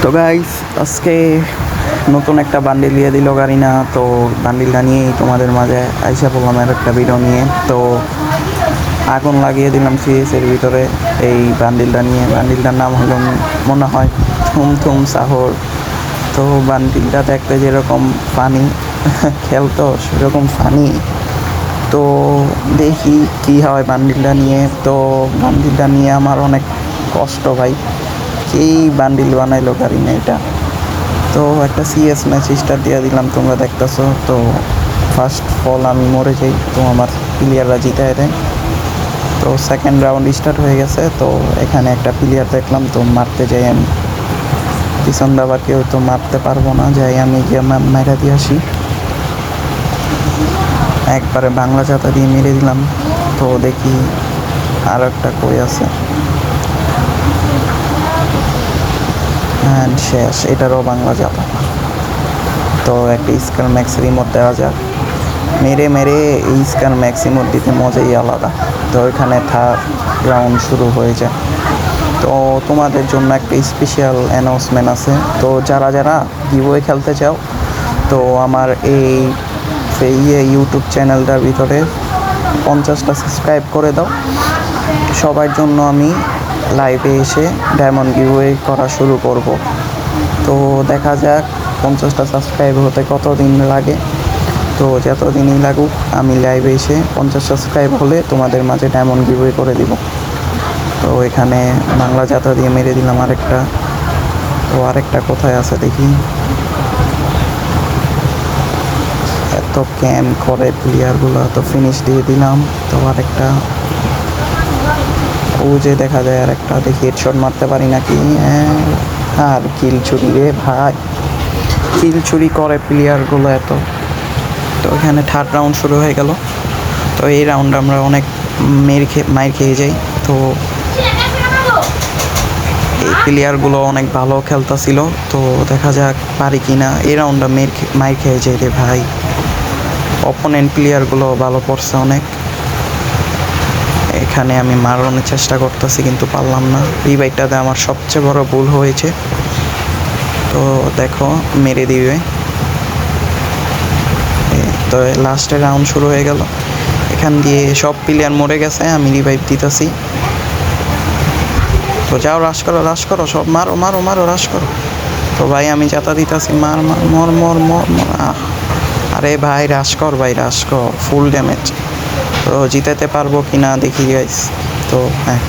তো গাইস, আজকে নতুন একটা বান্ডিল দিয়ে দিল গারিনা। তো বান্ডিলটা নিয়েই তোমাদের মাঝে আইসা পড়লাম আর একটা ভিডিও নিয়ে। তো আগুন লাগিয়ে দিলাম সিএসের ভিতরে এই বান্ডিলটা নিয়ে। বান্ডিলটার নাম হলো মনে হয় থুম থুম সাহর। তো বান্ডিলটা দেখতে যেরকম ফানি খেলতো সেরকম ফানি। তো দেখি কি হয় বান্ডিলটা নিয়ে। তো বান্ডিলটা নিয়ে আমার অনেক কষ্ট ভাই, এই বান্ডিল বানাইলো গারিনা এটা। তো একটা সিএস ম্যাচ স্টার্ট দিয়ে দিলাম, তোমরা দেখতেছো। তো ফার্স্ট ফল আমি মরে যাই, তো আমার প্লেয়াররা জিতায় দেয়। তো সেকেন্ড রাউন্ড স্টার্ট হয়ে গেছে। তো এখানে একটা প্লেয়ার দেখলাম, তো মারতে যাই আমি। পিছন দাবা কেউ তো মারতে পারবো না, যাই আমি গিয়ে মেরা দিয়ে আসি। একবারে বাংলা চাতা দিয়ে মেরে দিলাম। তো দেখি আর একটা কই আছে, হ্যাঁ শেষ, এটারও বাংলা যাতা। তো একটা স্কার ম্যাক্স রিমোট দেওয়া যাক। মেরে মেরে এই স্কার ম্যাক্স রিমোট দিতে মজাই আলাদা। তো এখানে থার্ড রাউন্ড শুরু হয়ে যায়। তো তোমাদের জন্য একটা স্পেশাল অ্যানাউন্সমেন্ট আছে। তো যারা যারা গিভওয়ে খেলতে চাও, তো আমার এই ইউটিউব চ্যানেলটার ভিতরে 50টা সাবস্ক্রাইব করে দাও। সবার জন্য আমি লাইভে এসে ডায়মন্ড গিভওয়ে করা শুরু করব। তো দেখা যাক 50টা সাবস্ক্রাইব হতে কতদিন লাগে। তো যতদিনই লাগুক আমি লাইভে এসে 50 সাবস্ক্রাইব হলে তোমাদের মাঝে ডায়মন্ড গিভওয়ে করে দিব। তো এখানে বাংলা যাতা দিয়ে মেরে দিলাম আরেকটা। তো আরেকটা কোথায় আছে দেখি। এত ক্যাম্প করে প্লেয়ারগুলো, তো ফিনিশ দিয়ে দিলাম। তো আরেকটা ও যে দেখা যায় আরেকটা, দেখি হেডশট মারতে পারি নাকি। আর কিল চুরি রে ভাই, কিল চুরি করে প্লেয়ারগুলো এত। তো এখানে থার্ড রাউন্ড শুরু হয়ে গেল। তো এই রাউন্ড আমরা অনেক মাইর খেয়ে যাই। তো এই প্লেয়ারগুলো অনেক ভালো খেলতেছিল। তো দেখা যাক পারি কি না। এই রাউন্ডটা মাইর খেয়ে যাই রে ভাই, অপোনেন্ট প্লেয়ারগুলো ভালো পড়ছে অনেক। এখানে আমি মারানোর চেষ্টা করতেছি কিন্তু পারলাম না। রিভাইভটাতে আমার সবচেয়ে বড় ভুল হয়েছে। তো দেখো মেরে দিবে। তো লাস্টের রাউন্ড শুরু হয়ে গেল। এখান দিয়ে সব প্লেয়ার মরে গেছে, আমি রিভাইভ দিতেছি। তো যাও রাশ করো সব, মারো মারো মারো রাশ করো। তো ভাই আমি যাতা দিতেছি, মার মার মর মর মর মর। আরে ভাই রাশ কর, ভাই রাশ কর, ফুল ড্যামেজ। তো জিতাতে পারবো কি না দেখি গাইস। তো হ্যাঁ।